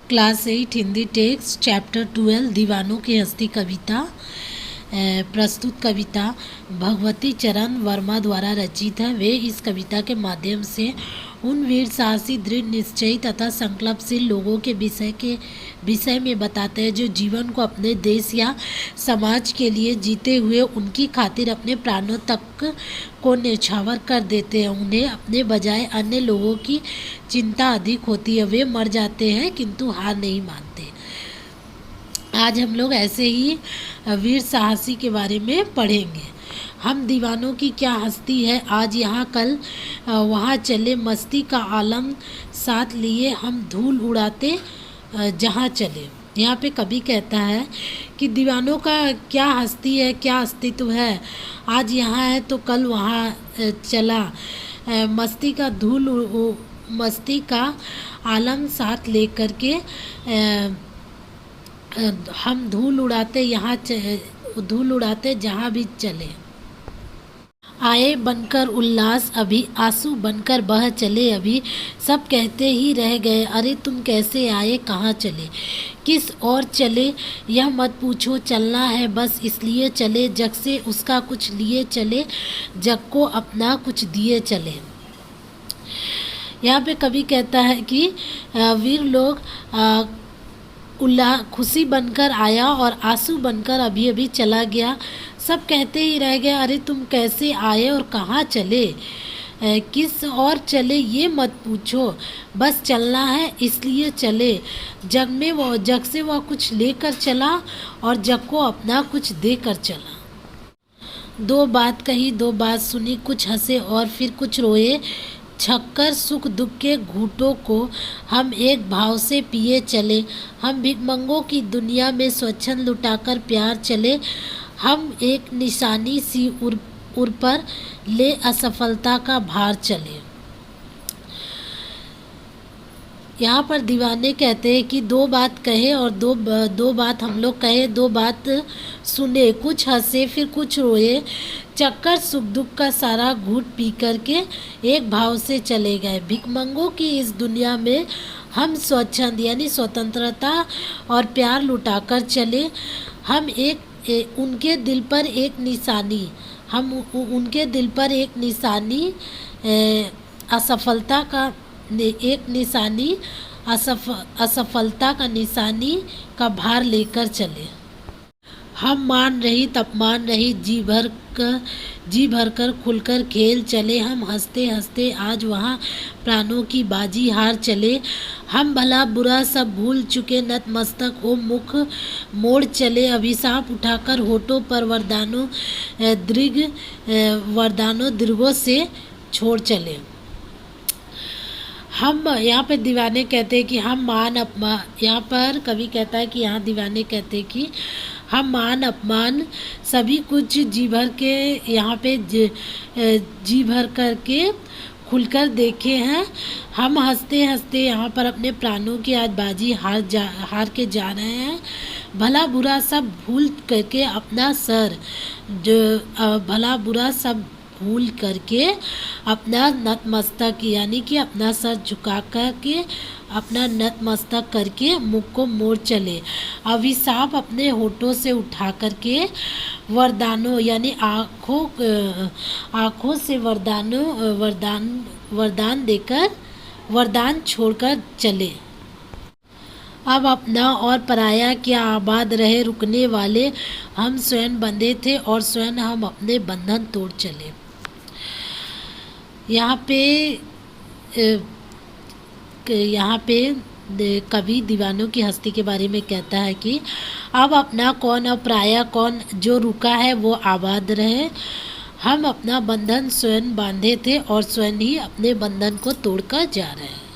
Class 8 Hindi text chapter 12 दीवानों की हस्ती कविता। प्रस्तुत कविता भगवती चरण वर्मा द्वारा रचित है। वे इस कविता के माध्यम से उन वीर साहसी दृढ़ निश्चयी तथा संकल्पशील लोगों के विषय में बताते हैं जो जीवन को अपने देश या समाज के लिए जीते हुए उनकी खातिर अपने प्राणों तक को न्यौछावर कर देते हैं। उन्हें अपने बजाय अन्य लोगों की चिंता अधिक होती है। वे मर जाते हैं किंतु हार नहीं मानते। आज हम लोग ऐसे ही वीर साहसी के बारे में पढ़ेंगे। हम दीवानों की क्या हस्ती है, आज यहाँ कल वहाँ चले, मस्ती का आलम साथ लिए हम धूल उड़ाते जहाँ चले। यहाँ पे कवि कहता है कि दीवानों का क्या हस्ती है, क्या अस्तित्व है, आज यहाँ है तो कल वहाँ चला, मस्ती का आलम साथ लेकर के हम धूल उड़ाते जहाँ भी चले। आए बनकर उल्लास अभी, आंसू बनकर बह चले अभी, सब कहते ही रह गए अरे तुम कैसे आए, कहाँ चले, किस और चले यह मत पूछो, चलना है बस इसलिए चले, जग से उसका कुछ लिए चले, जग को अपना कुछ दिए चले। यहाँ पे कवि कहता है कि वीर लोग खुशी बनकर आया और आंसू बनकर अभी अभी चला गया, सब कहते ही रह गए अरे तुम कैसे आए और कहाँ चले, किस और चले ये मत पूछो, बस चलना है इसलिए चले, जग से वह कुछ लेकर चला और जग को अपना कुछ देकर चला। दो बात कही दो बात सुनी, कुछ हंसे और फिर कुछ रोए, छक्कर सुख दुख के घूंटों को हम एक भाव से पिए चले, हम भिखमंगों की दुनिया में स्वच्छंद लुटाकर प्यार चले, हम एक निशानी सी उर पर ले असफलता का भार चले। यहाँ पर दीवाने कहते हैं कि दो बात कहे और दो बात हम लोग कहे, दो बात सुने, कुछ हंसे फिर कुछ रोए, चक्कर सुख दुख का सारा घूंट पी करके एक भाव से चले गए। भिखमंगों की इस दुनिया में हम स्वच्छंद यानी स्वतंत्रता और प्यार लुटाकर चले, हम उनके दिल पर एक निशानी असफलता का निशानी का भार लेकर चले। हम मान रहित अपमान रहित जी भर कर खुलकर खेल चले, हम हंसते हंसते आज वहाँ प्राणों की बाजी हार चले, हम भला बुरा सब भूल चुके नतमस्तक हो मुख मोड़ चले, अभिशाप उठाकर होठों पर वरदानों दीर्घों से छोड़ चले। हम यहाँ पे दीवाने कहते हैं कि यहाँ पर कवि कहता है कि यहाँ दीवाने कहते हैं कि हम मान अपमान सभी कुछ जी भर करके खुलकर देखे हैं, हम हंसते हंसते यहाँ पर अपने प्राणों की आज बाजी हार के जा रहे हैं, भला बुरा सब भूल करके अपना नतमस्तक यानी कि अपना सर झुका करके अपना नतमस्तक करके मुख को मोड़ चले, अभिशाप अपने होठों से उठा करके वरदानों यानी आँखों से वरदान छोड़कर चले। अब अपना और पराया क्या आबाद रहे, रुकने वाले हम स्वयं बंधे थे और स्वयं हम अपने बंधन तोड़ चले। यहाँ पे कवि दीवानों की हस्ती के बारे में कहता है कि अब अपना कौन और पराया कौन, जो रुका है वो आबाद रहे, हम अपना बंधन स्वयं बांधे थे और स्वयं ही अपने बंधन को तोड़कर जा रहे हैं।